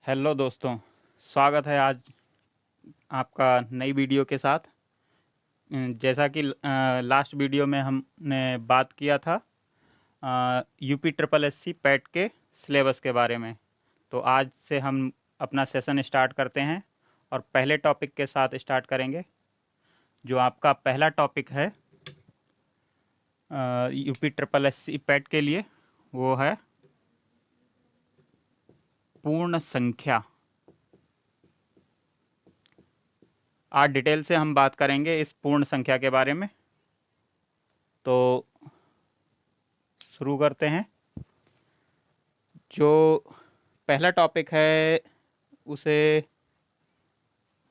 Hello दोस्तों, स्वागत है आज आपका नई वीडियो के साथ। जैसा कि लास्ट वीडियो में हमने बात किया था यूपी ट्रिपल एससी पैट के सिलेबस के बारे में। तो आज से हम अपना सेशन स्टार्ट करते हैं और पहले टॉपिक के साथ स्टार्ट करेंगे। जो आपका पहला टॉपिक है यूपी ट्रिपल एससी पैट के लिए, वो है पूर्ण संख्या। आज डिटेल से हम बात करेंगे इस पूर्ण संख्या के बारे में। तो शुरू करते हैं। जो पहला टॉपिक है उसे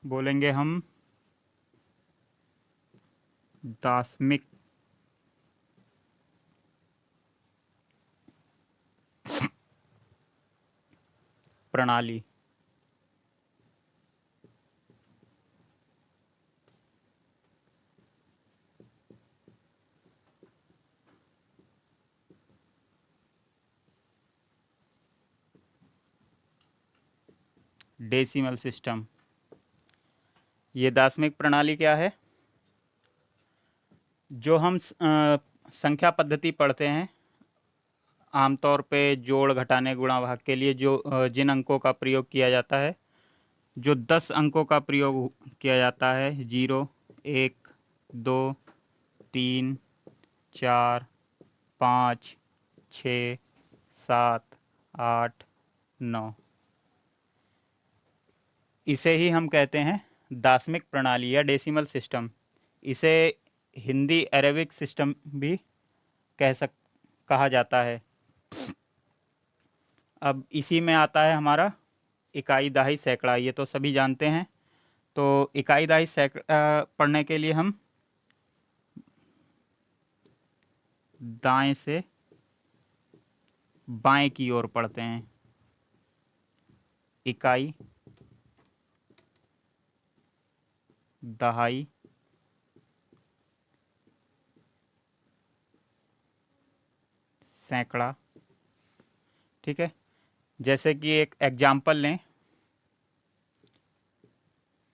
बोलेंगे हम दार्शनिक प्रणाली। Decimal system. ये दार्शनिक प्रणाली क्या है? जो हम संख्या पद्धति पढ़ते हैं, आमतौर पे जोड़, घटाने, गुणा, भाग के लिए जो जिन अंकों का प्रयोग किया जाता है, जो 10 अंकों का प्रयोग किया जाता है, 0, 1, 2, 3, 4, 5, 6, 7, 8, 9, इसे ही हम कहते हैं दार्शनिक प्रणाली या डेसिमल सिस्टम। इसे हिंदी अरेबिक सिस्टम भी कहा जाता है। अब इसी में आता है हमारा इकाई, दहाई, सैकड़ा। ये तो सभी जानते हैं। तो इकाई, दहाई, सैकड़ा पढ़ने के लिए हम दाएं से बाएं की ओर पढ़ते हैं। इकाई, दहाई, सैकड़ा। ठीक है। जैसे कि एक एग्जाम्पल लें।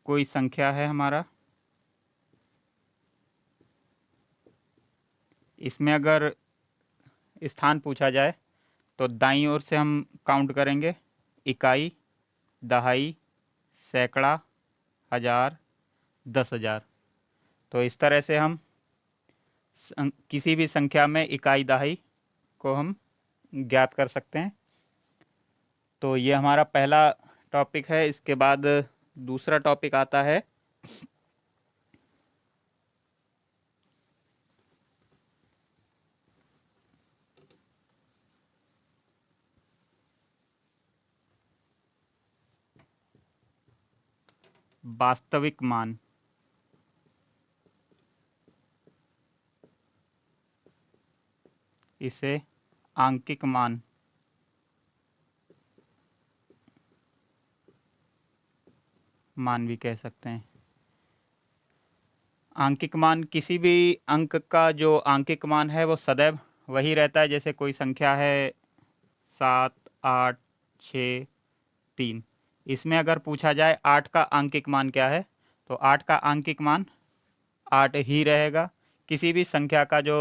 कोई संख्या है हमारा, इसमें अगर स्थान पूछा जाए तो दाईं ओर से हम काउंट करेंगे। इकाई, दहाई, सैकड़ा, हजार, 10,000। तो इस तरह से हम किसी भी संख्या में इकाई, दहाई को हम ज्ञात कर सकते हैं। तो ये हमारा पहला टॉपिक है। इसके बाद दूसरा टॉपिक आता है वास्तविक मान। इसे आंकिक मान भी कह सकते हैं। आंकिक मान, किसी भी अंक का जो आंकिक मान है वो सदैव वही रहता है। जैसे कोई संख्या है 7, 8, 6, 3। इसमें अगर पूछा जाए 8 का आंकिक मान क्या है, तो 8 का आंकिक मान 8 ही रहेगा। किसी भी संख्या का जो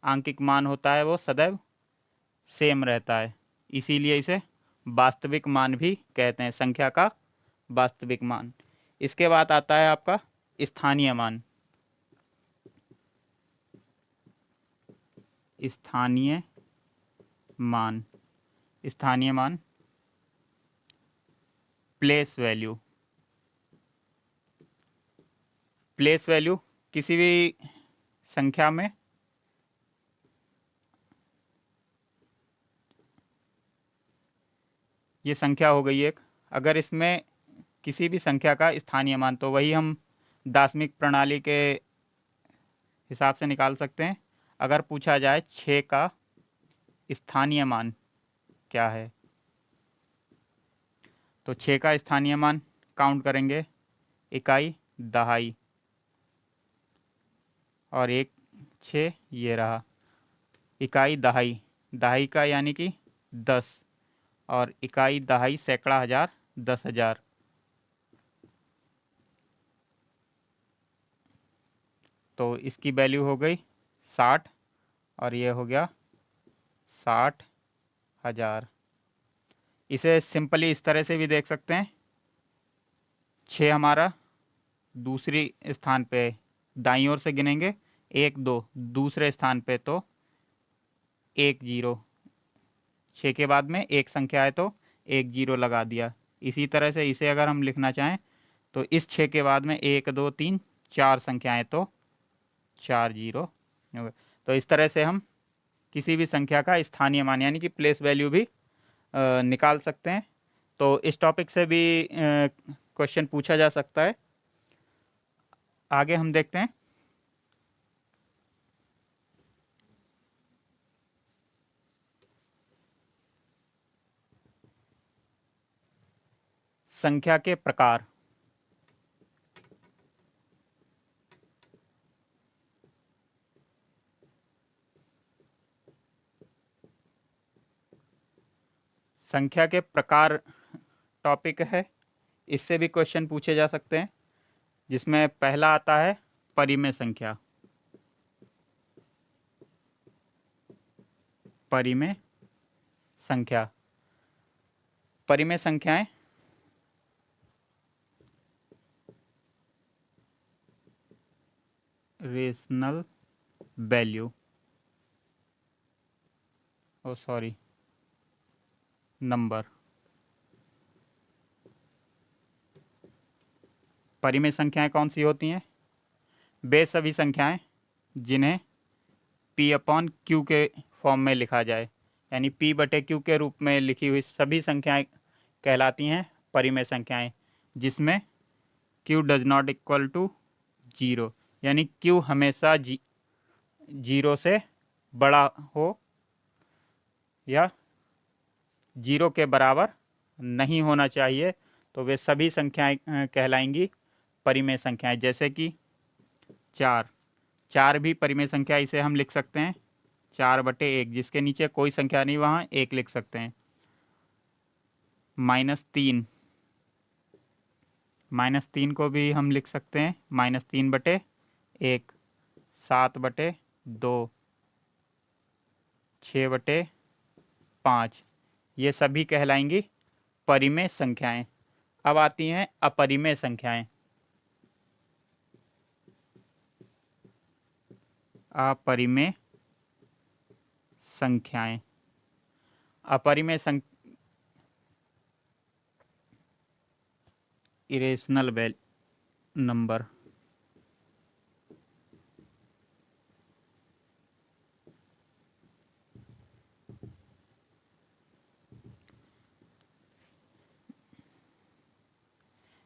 आंकिक मान होता है वो सदैव सेम रहता है। इसीलिए इसे वास्तविक मान भी कहते हैं, संख्या का वास्तविक मान। इसके बाद आता है आपका स्थानीय मान। स्थानीय मान, स्थानीय मान, प्लेस वैल्यू। प्लेस वैल्यू किसी भी संख्या में ये संख्या हो गई एक, अगर इसमें किसी भी संख्या का स्थानीय मान, तो वही हम दार्शनिक प्रणाली के हिसाब से निकाल सकते हैं। अगर पूछा जाए 6 का स्थानीय मान क्या है, तो 6 का स्थानीय मान काउंट करेंगे। इकाई, दहाई और 1, 6, ये रहा। इकाई, दहाई, दहाई का यानी कि 10, और इकाई, दहाई, सैकड़ा, हजार, 10,000। तो इसकी वैल्यू हो गई 60 और ये हो गया 60,000। इसे सिंपली इस तरह से भी देख सकते हैं, 6 हमारा दूसरी स्थान पे, दाईं ओर से गिनेंगे 1 2, दूसरे स्थान पे तो 1 0, 6 के बाद में एक संख्या है तो 1 0 लगा दिया। इसी तरह से इसे अगर हम लिखना चाहें तो इस 6 के बाद में 1 2 3 4 संख्याएं तो 4 0 होगा। तो इस तरह से हम किसी भी संख्या का स्थानीय मान यानी कि प्लेस वैल्यू भी निकाल सकते हैं। तो इस टॉपिक से भी क्वेश्चन पूछा जा सकता है। आगे हम देखते हैं। संख्या के प्रकार। संख्या के प्रकार टॉपिक है, इससे भी क्वेश्चन पूछे जा सकते हैं, जिसमें पहला आता है परिमेय संख्या। परिमेय संख्या, परिमेय संख्याएं रेशनल वैल्यू, ओ सॉरी, नंबर। परिमेय संख्याएं कौन सी होती हैं? वे सभी संख्याएं जिन्हें p अपॉन q के फॉर्म में लिखा जाए, यानी p बटे q के रूप में लिखी हुई सभी संख्याएं कहलाती हैं परिमेय संख्याएं, जिसमें q does not equal to 0, यानी q हमेशा 0 से बड़ा हो या 0 के बराबर नहीं होना चाहिए, तो वे सभी संख्याएं कहलाएंगी परिमेय संख्याएं। जैसे कि 4 भी परिमेय संख्या, इसे हम लिख सकते हैं 4/1, जिसके नीचे कोई संख्या नहीं वहाँ 1 लिख सकते हैं। -3, -3 को भी हम लिख सकते हैं -3/1। 7/2, 6/5, ये सभी कहलाएंगी परिमेय संख्याएं। अब आती हैं अपरिमेय संख्याएं। अपरिमेय संख्याएं, अपरिमेय इरेशनल नंबर।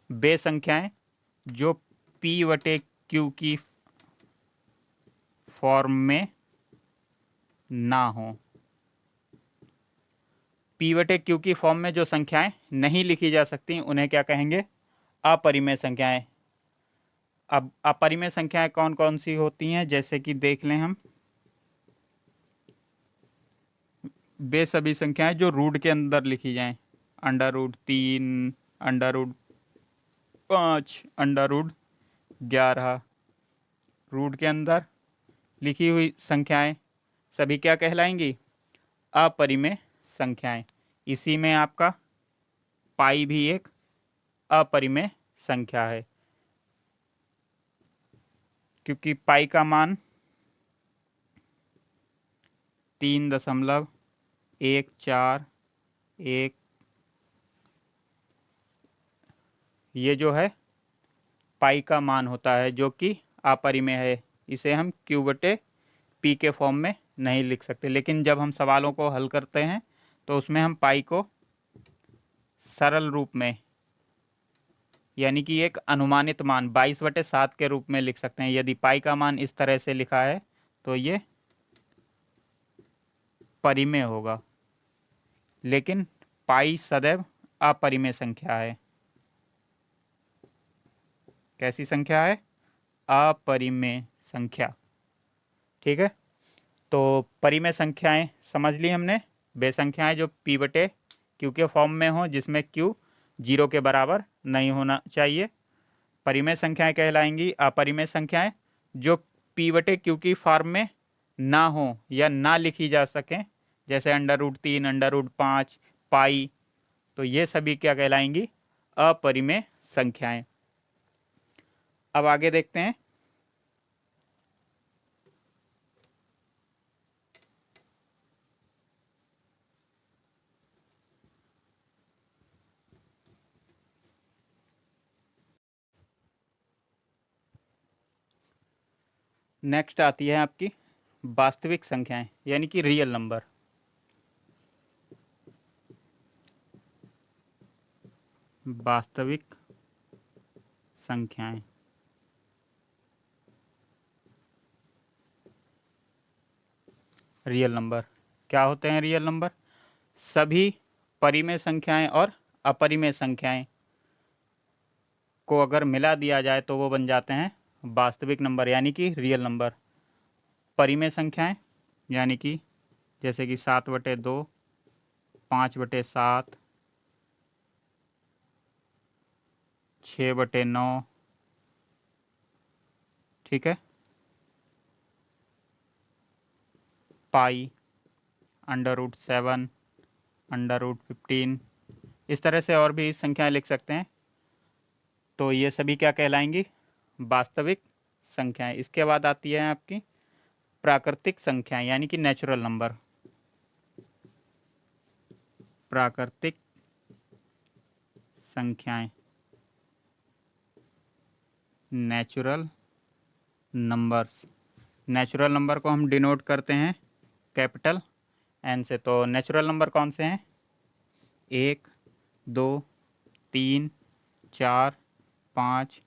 वे संख्याएं जो p/q की फॉर्म में ना हो। p/q की फॉर्म में जो संख्याएं नहीं लिखी जा सकती उन्हें क्या कहेंगे? अपरिमेय संख्याएं। अब अपरिमेय संख्याएं कौन कौन सी होती हैं, जैसे कि देख लें हम। वे सभी संख्याएं जो रूट के अंदर लिखी जाएं, √3, √5, √11, रूट के अंदर लिखी हुई संख्याएं सभी क्या कहलाएंगी? अपरिमेय संख्याएं। इसी में आपका पाई भी एक अपरिमेय संख्या है, क्योंकि पाई का मान 3.141, ये जो है पाई का मान होता है, जो कि अपरिमेय है। इसे हम q/p के फॉर्म में नहीं लिख सकते, लेकिन जब हम सवालों को हल करते हैं तो उसमें हम पाई को सरल रूप में, यानी कि एक अनुमानित मान 22/7 के रूप में लिख सकते हैं। यदि पाई का मान इस तरह से लिखा है तो ये परिमेय होगा, लेकिन पाई सदैव अपरिमेय संख्या है। कैसी संख्या है? अपरिमेय संख्या। ठीक है, तो परिमेय संख्याएं समझ ली हमने। वे संख्याएं जो p/q क्यू के फॉर्म में हो जिसमें क्यू 0 के बराबर नहीं होना चाहिए। परिमेय संख्याएं कहलाएंगी अपरिमेय संख्याएं जो p बटे क्यू की फॉर्म में ना हो या ना लिखी जा सकें, जैसे √3, √5, पाई। तो ये सभी क्या कहलाएंगी? अपरिमेय संख्याएं। अब आगे देखते हैं। नेक्स्ट आती है आपकी वास्तविक संख्याएं यानी कि रियल नंबर। वास्तविक संख्याएं रियल नंबर क्या होते हैं? रियल नंबर सभी परिमेय संख्याएं और अपरिमेय संख्याएं को अगर मिला दिया जाए तो वो बन जाते हैं वास्तविक नंबर यानी कि रियल नंबर। परिमेय संख्याएं यानी कि जैसे कि 7/2, 5/7, 6/9, ठीक है, पाई, √7, √15, इस तरह से और भी संख्याएं लिख सकते हैं। तो ये सभी क्या कहलाएंगी? वास्तविक संख्याएं। इसके बाद आती है आपकी प्राकृतिक संख्याएं यानी कि नेचुरल नंबर। प्राकृतिक संख्याएं नेचुरल नंबर्स। नेचुरल नंबर को हम डिनोट करते हैं कैपिटल एन से। तो नेचुरल नंबर कौन से हैं? 1, 2, 3, 4, 5 ...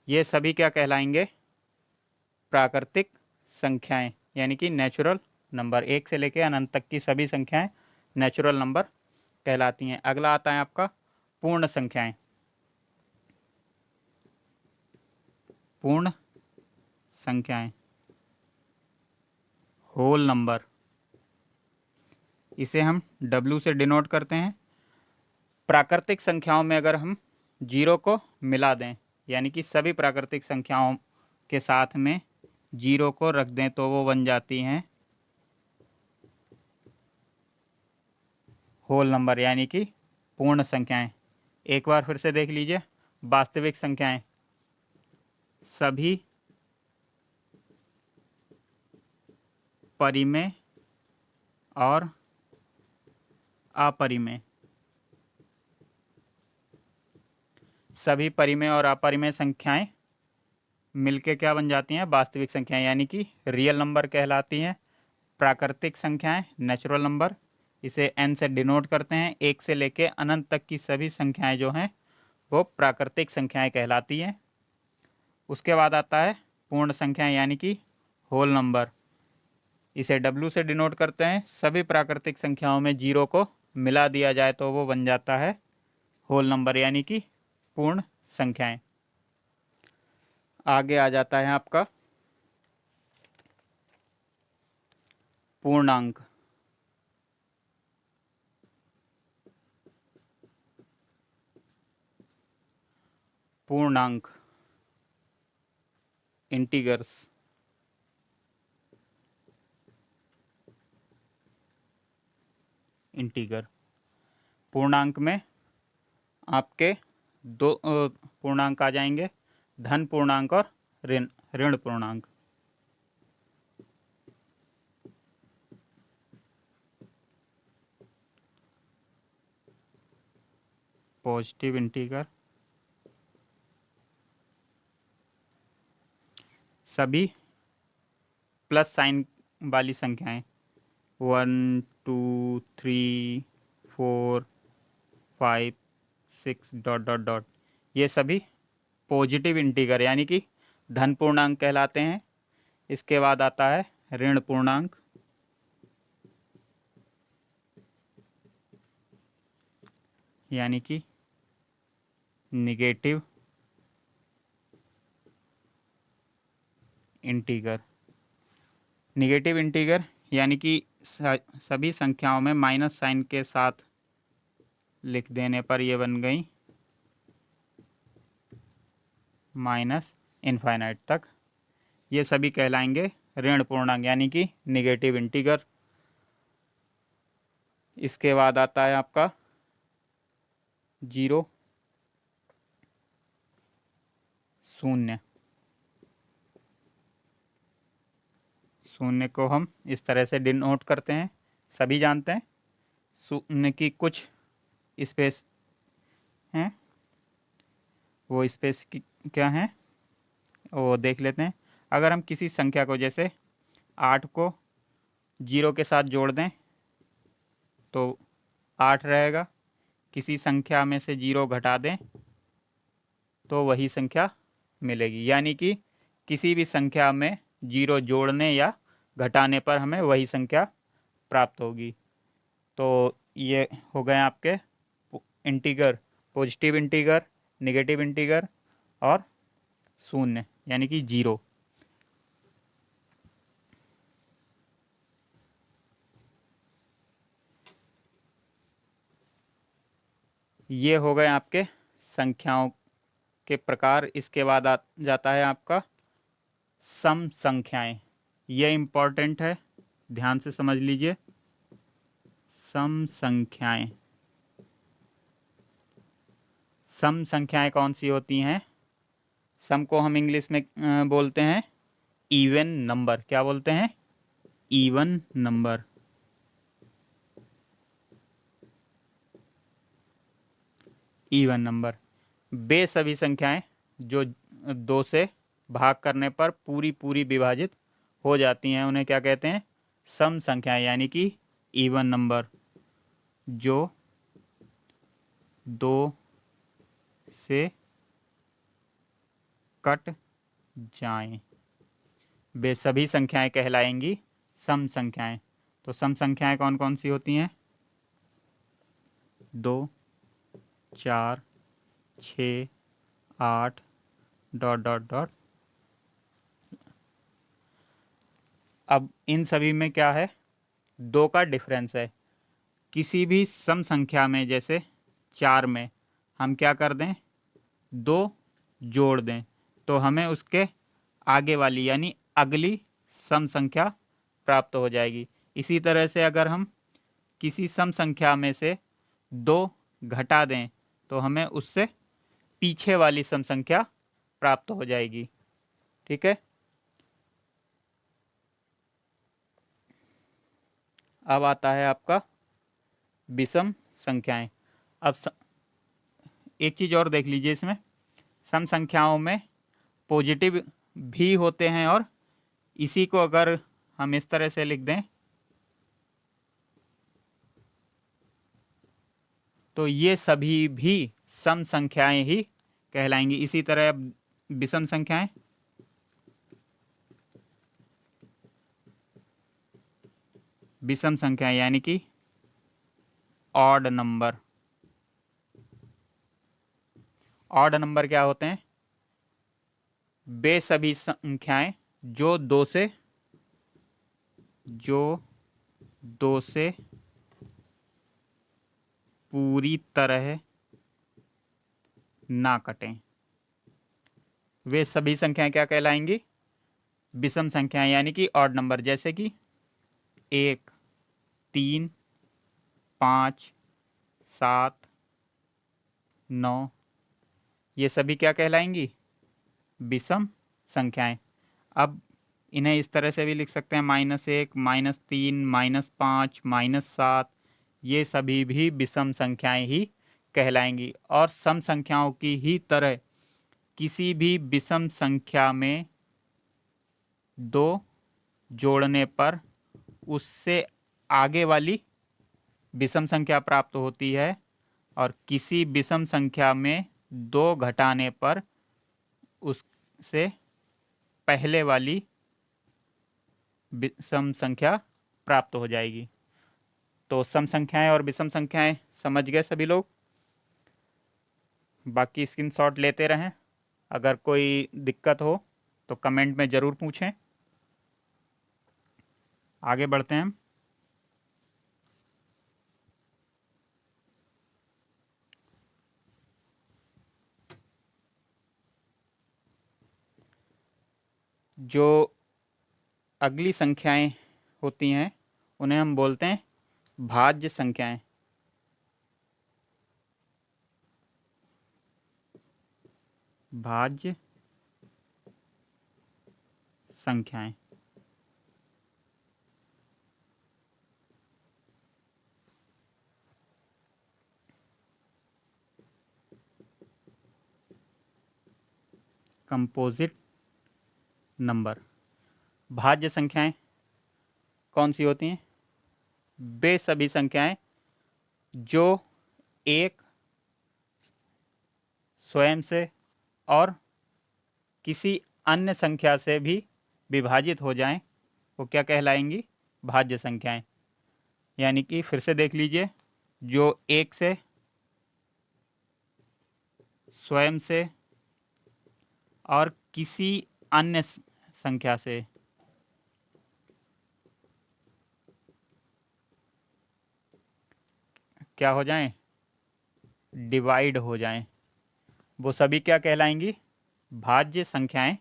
ये सभी क्या कहलाएंगे? प्राकृतिक संख्याएं यानी कि नेचुरल नंबर। 1 से लेकर अनंत तक की सभी संख्याएं नेचुरल नंबर कहलाती हैं। अगला आता है आपका पूर्ण संख्याएं। पूर्ण संख्याएं होल नंबर, इसे हम W से डिनोट करते हैं। प्राकृतिक संख्याओं में अगर हम 0 को मिला दें यानी कि सभी प्राकृतिक संख्याओं के साथ में 0 को रख दें तो वो बन जाती हैं होल नंबर यानी कि पूर्ण संख्याएं। एक बार फिर से देख लीजिए। वास्तविक संख्याएं सभी परिमेय और अपरिमेय, सभी परिमेय और अपरिमेय संख्याएं मिलके क्या बन जाती हैं? वास्तविक संख्याएं यानी कि रियल नंबर कहलाती हैं। प्राकृतिक संख्याएं नेचुरल नंबर, इसे n से डिनोट करते हैं। 1 से लेके अनंत तक की सभी संख्याएं जो हैं वो प्राकृतिक संख्याएं कहलाती हैं। उसके बाद आता है पूर्ण संख्याएं यानी कि होल नंबर, इसे W से डिनोट करते हैं। सभी प्राकृतिक संख्याओं में 0 को मिला दिया जाए तो वो बन जाता है होल नंबर यानी कि पूर्ण संख्याएं। आगे आ जाता है आपका पूर्णांक। पूर्णांक इंटीगर्स, इंटीगर। पूर्णांक में आपके दो पूर्णांक आ जाएंगे, धन पूर्णांक और ऋण पूर्णांक। पॉजिटिव इंटीगर सभी प्लस साइन वाली संख्याएं 1, 2, 3, 4, 5, 6 ... ये सभी पॉजिटिव इंटीगर यानी कि धन पूर्णांक कहलाते हैं। इसके बाद आता है ऋण पूर्णांक, यानी कि निगेटिव इंटीगर। निगेटिव इंटीगर यानी कि सभी संख्याओं में माइनस साइन के साथ लिख देने पर ये बन गई माइनस इनफाइनाइट तक। ये सभी कहलाएंगे ऋण पूर्णांक यानी कि निगेटिव इंटीगर। इसके बाद आता है आपका 0, 0। शून्य को हम इस तरह से डिनोट करते हैं, सभी जानते हैं। शून्य की कुछ स्पेस हैं, वो स्पेस की क्या है वो देख लेते हैं। अगर हम किसी संख्या को जैसे 8 को 0 के साथ जोड़ दें तो 8 रहेगा, किसी संख्या में से 0 घटा दें तो वही संख्या मिलेगी। यानी कि किसी भी संख्या में 0 जोड़ने या घटाने पर हमें वही संख्या प्राप्त होगी। तो ये हो गए आपके integer, positive integer, negative integer और शून्य यानी कि 0। ये हो गए आपके संख्याओं के प्रकार। इसके बाद जाता है आपका सम संख्याएं। ये इम्पोर्टेंट है, ध्यान से समझ लीजिए। सम संख्याएं, सम संख्याएं कौन सी होती हैं? सम को हम इंग्लिश में बोलते हैं इवन नंबर। क्या बोलते हैं? Even number. इवन नंबर वे सभी संख्याएं जो 2 से भाग करने पर पूरी पूरी विभाजित हो जाती हैं, उन्हें क्या कहते हैं? सम संख्याएं यानी कि इवन नंबर, जो 2 से कट जाएं, वे सभी संख्याएं कहलाएंगी सम संख्याएं। तो सम संख्याएं कौन कौन सी होती हैं? 2, 4, 6, 8 ... अब इन सभी में क्या है? 2 का डिफरेंस है। किसी भी सम संख्या में जैसे 4 में हम क्या कर दें? 2 जोड़ दें तो हमें उसके आगे वाली यानी अगली सम संख्या प्राप्त हो जाएगी। इसी तरह से अगर हम किसी सम संख्या में से 2 घटा दें तो हमें उससे पीछे वाली सम संख्या प्राप्त हो जाएगी। ठीक है। अब आता है आपका विषम संख्याएं। अब एक चीज़ और देख लीजिए, इसमें सम संख्याओं में पॉजिटिव भी होते हैं और इसी को अगर हम इस तरह से लिख दें तो ये सभी भी सम संख्याएं ही कहलाएंगी। इसी तरह अब विषम संख्याएं, विषम संख्याएं यानी कि ऑड नंबर। ऑड नंबर क्या होते हैं? वे सभी संख्याएं जो 2 से पूरी तरह ना कटें, वे सभी संख्याएं क्या कहलाएंगी? विषम संख्याएं यानी कि ऑड नंबर। जैसे कि 1, 3, 5, 7, 9, ये सभी क्या कहलाएंगी? विषम संख्याएं। अब इन्हें इस तरह से भी लिख सकते हैं -1, -3, -5, -7, ये सभी भी विषम संख्याएं ही कहलाएंगी। और सम संख्याओं की ही तरह किसी भी विषम संख्या में 2 जोड़ने पर उससे आगे वाली विषम संख्या प्राप्त होती है और किसी विषम संख्या में 2 घटाने पर उससे पहले वाली विषम संख्या प्राप्त हो जाएगी। तो सम संख्याएं और विषम संख्याएं समझ गए सभी लोग? बाकी स्क्रीनशॉट लेते रहें। अगर कोई दिक्कत हो तो कमेंट में ज़रूर पूछें। आगे बढ़ते हैं हम। जो अगली संख्याएं होती हैं उन्हें हम बोलते हैं भाज्य संख्याएं। भाज्य संख्याएं। Composite number. भाज्य संख्याएं कौन सी होती हैं? वे सभी संख्याएं जो एक स्वयं से और किसी अन्य संख्या से भी विभाजित हो जाएं, वो क्या कहलाएंगी? भाज्य संख्याएं। यानी कि फिर से देख लीजिए, जो एक से, स्वयं से और किसी अन्य संख्या से क्या हो जाएं? डिवाइड हो जाएं, वो सभी क्या कहलाएंगी? भाज्य संख्याएं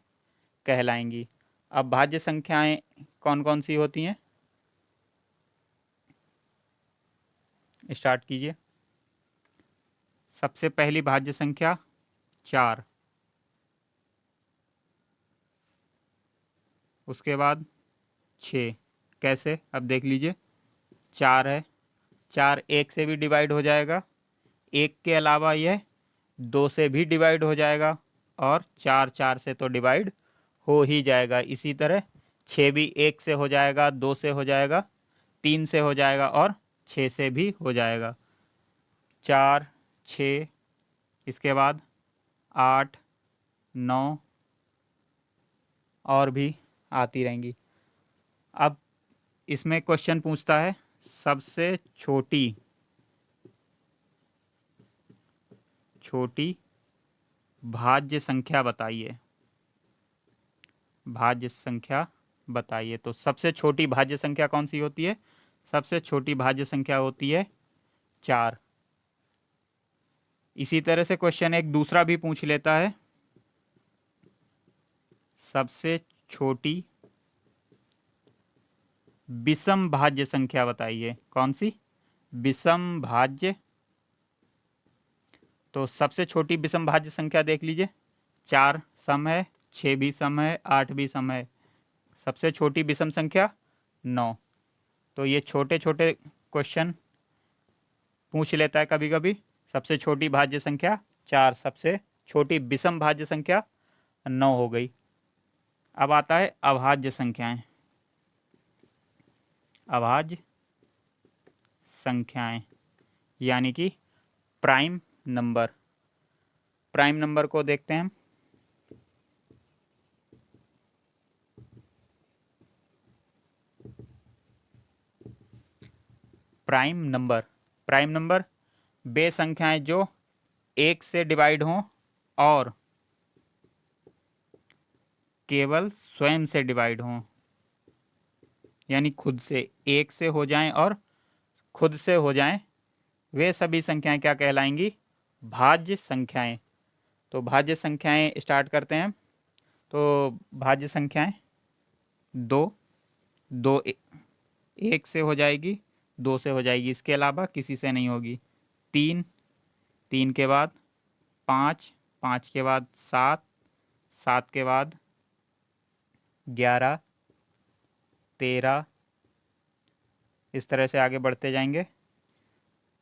कहलाएंगी। अब भाज्य संख्याएं कौन कौन सी होती हैं? स्टार्ट कीजिए। सबसे पहली भाज्य संख्या 4, उसके बाद 6। कैसे? अब देख लीजिए, 4 है, 4 एक से भी डिवाइड हो जाएगा, एक के अलावा यह 2 से भी डिवाइड हो जाएगा, और 4 4 से तो डिवाइड हो ही जाएगा। इसी तरह 6 भी एक से हो जाएगा, 2 से हो जाएगा, 3 से हो जाएगा और 6 से भी हो जाएगा। 4, 6, इसके बाद 8, 9 और भी आती रहेंगी। अब इसमें क्वेश्चन पूछता है सबसे छोटी भाज्य संख्या बताइए। भाज्य संख्या बताइए। तो सबसे छोटी भाज्य संख्या कौन सी होती है? सबसे छोटी भाज्य संख्या होती है 4। इसी तरह से क्वेश्चन एक दूसरा भी पूछ लेता है, सबसे छोटी विषम भाज्य संख्या बताइए। कौन सी? विषम भाज्य। तो सबसे छोटी विषम भाज्य संख्या देख लीजिए, 4 सम है, 6 भी सम है, 8 भी सम है। सबसे छोटी विषम संख्या 9। तो ये छोटे छोटे क्वेश्चन पूछ लेता है कभी कभी। सबसे छोटी भाज्य संख्या 4, सबसे छोटी विषम भाज्य संख्या 9 हो गई। अब आता है अभाज्य संख्याएं। अभाज्य संख्याएं यानी कि प्राइम नंबर। प्राइम नंबर को देखते हैं हम। प्राइम नंबर वे संख्याएं जो एक से डिवाइड हों और केवल स्वयं से डिवाइड हों, यानी खुद से, एक से हो जाएं और खुद से हो जाएं, वे सभी संख्याएं क्या कहलाएंगी? भाज्य संख्याएं। तो भाज्य संख्याएं स्टार्ट करते हैं। तो भाज्य संख्याएं 2, 2 एक से हो जाएगी, 2 से हो जाएगी, इसके अलावा किसी से नहीं होगी। 3, 3 के बाद 5, 5 के बाद 7, 7 के बाद 11, 13, इस तरह से आगे बढ़ते जाएंगे।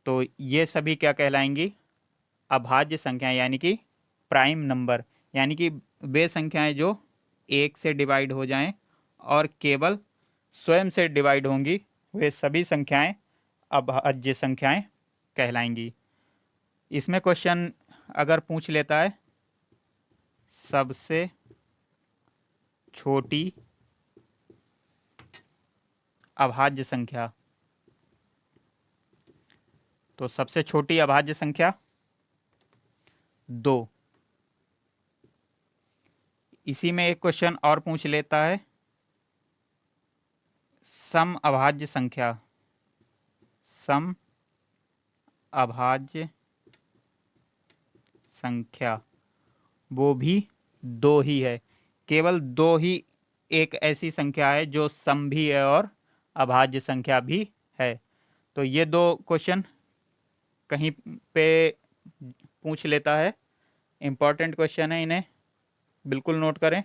तो ये सभी क्या कहलाएंगी? अभाज्य संख्याएं यानी कि प्राइम नंबर। यानी कि वे संख्याएं जो एक से डिवाइड हो जाएं और केवल स्वयं से डिवाइड होंगी, वे सभी संख्याएं अभाज्य संख्याएं कहलाएंगी। इसमें क्वेश्चन अगर पूछ लेता है सबसे छोटी अभाज्य संख्या, तो सबसे छोटी अभाज्य संख्या 2। इसी में एक क्वेश्चन और पूछ लेता है सम अभाज्य संख्या, सम अभाज्य संख्या वो भी दो ही है। केवल दो ही एक ऐसी संख्या है जो सम भी है और अभाज्य संख्या भी है। तो ये दो क्वेश्चन कहीं पे पूछ लेता है, इंपॉर्टेंट क्वेश्चन है, इन्हें बिल्कुल नोट करें।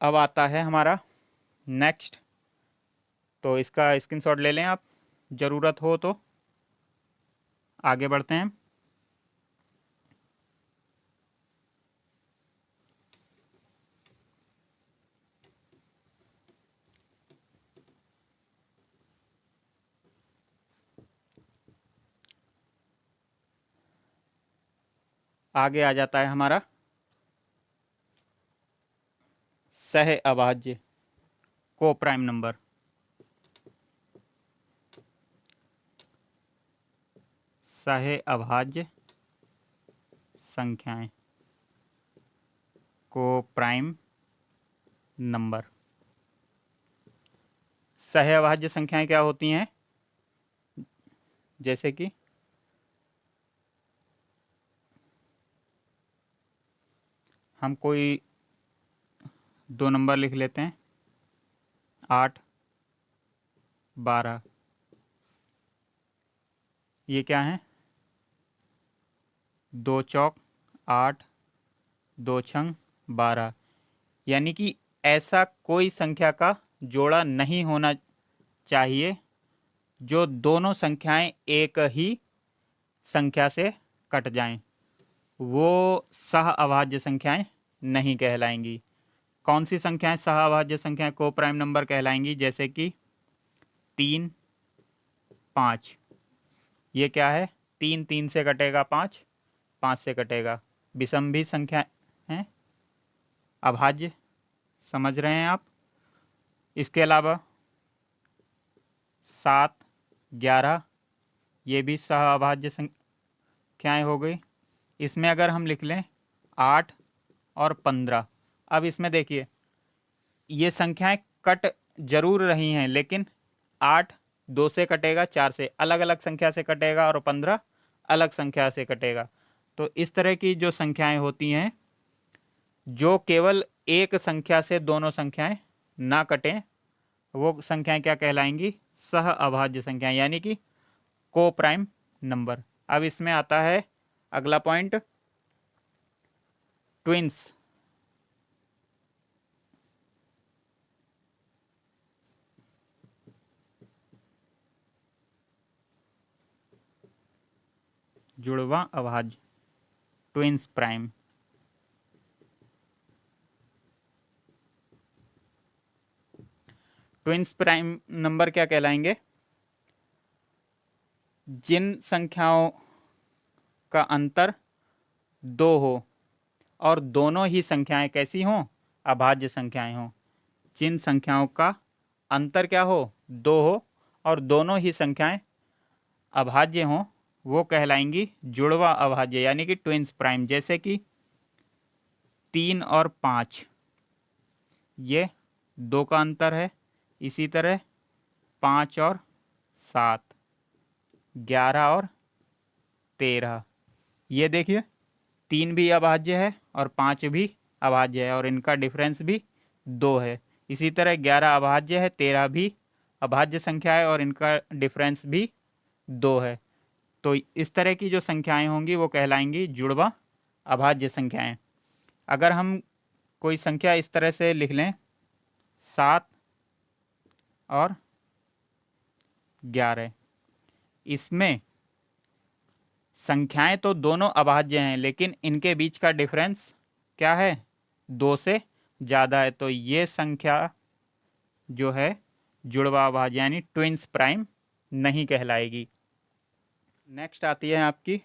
अब आता है हमारा नेक्स्ट, तो इसका स्क्रीनशॉट ले लें आप, ज़रूरत हो तो। आगे बढ़ते हैं। आगे आ जाता है हमारा सह अभाज्य को प्राइम नंबर। सह अभाज्य संख्याएं को प्राइम नंबर। सह अभाज्य संख्याएं क्या होती हैं? जैसे कि हम कोई दो नंबर लिख लेते हैं, 8, 12। ये क्या है? 2 चौक 8, 2 छंग 12। यानी कि ऐसा कोई संख्या का जोड़ा नहीं होना चाहिए जो दोनों संख्याएं एक ही संख्या से कट जाएं, वो सह अभाज्य संख्याएं नहीं कहलाएंगी। कौन सी संख्याएं सह अभाज्य संख्याएं को प्राइम नंबर कहलाएंगी? जैसे कि 3, 5। ये क्या है? 3 3 से कटेगा, 5 5 से कटेगा, विषम भी संख्या हैं, अभाज्य, समझ रहे हैं आप। इसके अलावा 7, 11, ये भी सह अभाज्य संख्याएं हो गई। इसमें अगर हम लिख लें 8 और 15, अब इसमें देखिए ये संख्याएं कट जरूर रही हैं, लेकिन 8 2 से कटेगा, 4 से, अलग अलग संख्या से कटेगा, और 15 अलग संख्या से कटेगा। तो इस तरह की जो संख्याएं होती हैं जो केवल एक संख्या से दोनों संख्याएं ना कटें, वो संख्याएं क्या कहलाएंगी? सह अभाज्य संख्याएं, यानी कि को प्राइम नंबर। अब इसमें आता है अगला पॉइंट, ट्विंस। जुड़वा अभाज्य, twins prime. Twins prime number क्या कहलाएंगे? जिन संख्याओं का अंतर 2 हो और दोनों ही संख्याएं कैसी हों? अभाज्य संख्याएं हों। जिन संख्याओं का अंतर क्या हो? 2 हो और दोनों ही संख्याएं अभाज्य हों, वो कहलाएंगी जुड़वा अभाज्य, यानी कि ट्विंस प्राइम। जैसे कि 3 और 5, ये 2 का अंतर है। इसी तरह 5 और 7, 11 और 13, ये देखिए 3 भी अभाज्य है और 5 भी अभाज्य है, और इनका डिफरेंस भी 2 है। इसी तरह 11 अभाज्य है, 13 भी अभाज्य संख्या है और इनका डिफरेंस भी 2 है। तो इस तरह की जो संख्याएं होंगी वो कहलाएंगी जुड़वा अभाज्य संख्याएं। अगर हम कोई संख्या इस तरह से लिख लें, 7 और 11, इसमें संख्याएं तो दोनों अभाज्य हैं, लेकिन इनके बीच का डिफरेंस क्या है? 2 से ज़्यादा है। तो ये संख्या जो है जुड़वा अभाज्य यानी ट्विंस प्राइम नहीं कहलाएगी। नेक्स्ट आती है आपकी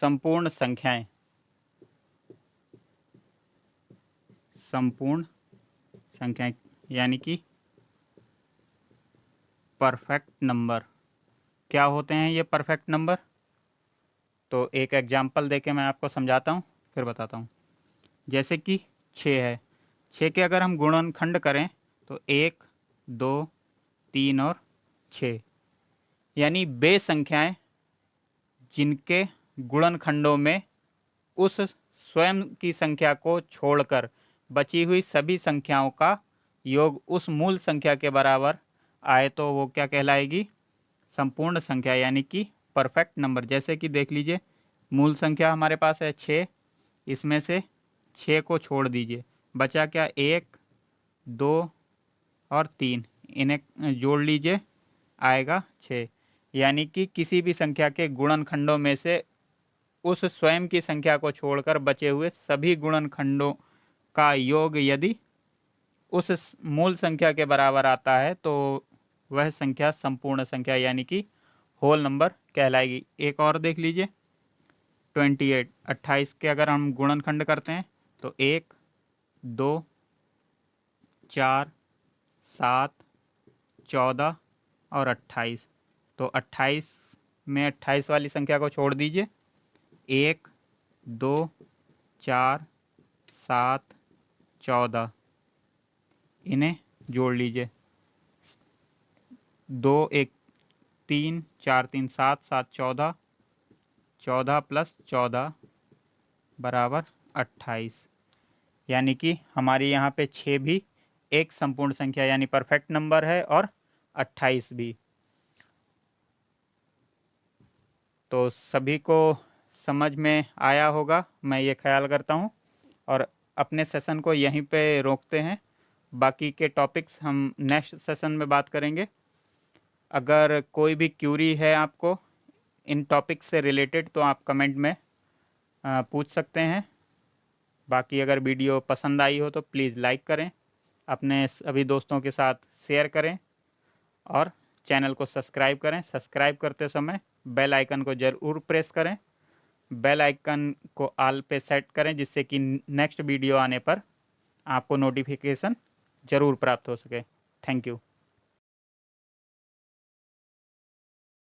संपूर्ण संख्याएं। संपूर्ण संख्याएं यानी कि परफेक्ट नंबर। क्या होते हैं ये परफेक्ट नंबर? तो एक एग्जाम्पल देके मैं आपको समझाता हूँ, फिर बताता हूँ। जैसे कि 6 है, 6 के अगर हम गुणनखंड करें तो 1, 2, 3 और 6, यानी वे संख्याएं जिनके गुणनखंडों में उस स्वयं की संख्या को छोड़कर बची हुई सभी संख्याओं का योग उस मूल संख्या के बराबर आए तो वो क्या कहलाएगी? संपूर्ण संख्या, यानी कि परफेक्ट नंबर। जैसे कि देख लीजिए, मूल संख्या हमारे पास है 6, इसमें से 6 को छोड़ दीजिए, बचा क्या? 1, 2 और 3, इन्हें जोड़ लीजिए, आएगा 6। यानी कि किसी भी संख्या के गुणनखंडों में से उस स्वयं की संख्या को छोड़कर बचे हुए सभी गुणनखंडों का योग यदि उस मूल संख्या के बराबर आता है तो वह संख्या संपूर्ण संख्या यानी कि होल नंबर कहलाएगी। एक और देख लीजिए, 28, 28 के अगर हम गुणनखंड करते हैं तो 1, 2, 4, 7, 14 और 28। तो 28 में 28 वाली संख्या को छोड़ दीजिए, 1, 2, 4, 7, 14, इन्हें जोड़ लीजिए, 2, 1, 3, 4, 3, 7, 7, 14, 14 प्लस 14 बराबर 28। यानी कि हमारी यहाँ पे 6 भी एक संपूर्ण संख्या यानी परफेक्ट नंबर है और 28 भी। तो सभी को समझ में आया होगा, मैं ये ख्याल करता हूँ, और अपने सेशन को यहीं पे रोकते हैं। बाकी के टॉपिक्स हम नेक्स्ट सेशन में बात करेंगे। अगर कोई भी क्यूरी है आपको इन टॉपिक्स से रिलेटेड तो आप कमेंट में पूछ सकते हैं। बाकी अगर वीडियो पसंद आई हो तो प्लीज़ लाइक करें, अपने सभी दोस्तों के साथ शेयर करें और चैनल को सब्सक्राइब करें। सब्सक्राइब करते समय बेल आइकन को ज़रूर प्रेस करें, बेल आइकन को ऑल पे सेट करें जिससे कि नेक्स्ट वीडियो आने पर आपको नोटिफिकेशन ज़रूर प्राप्त हो सके। Thank you.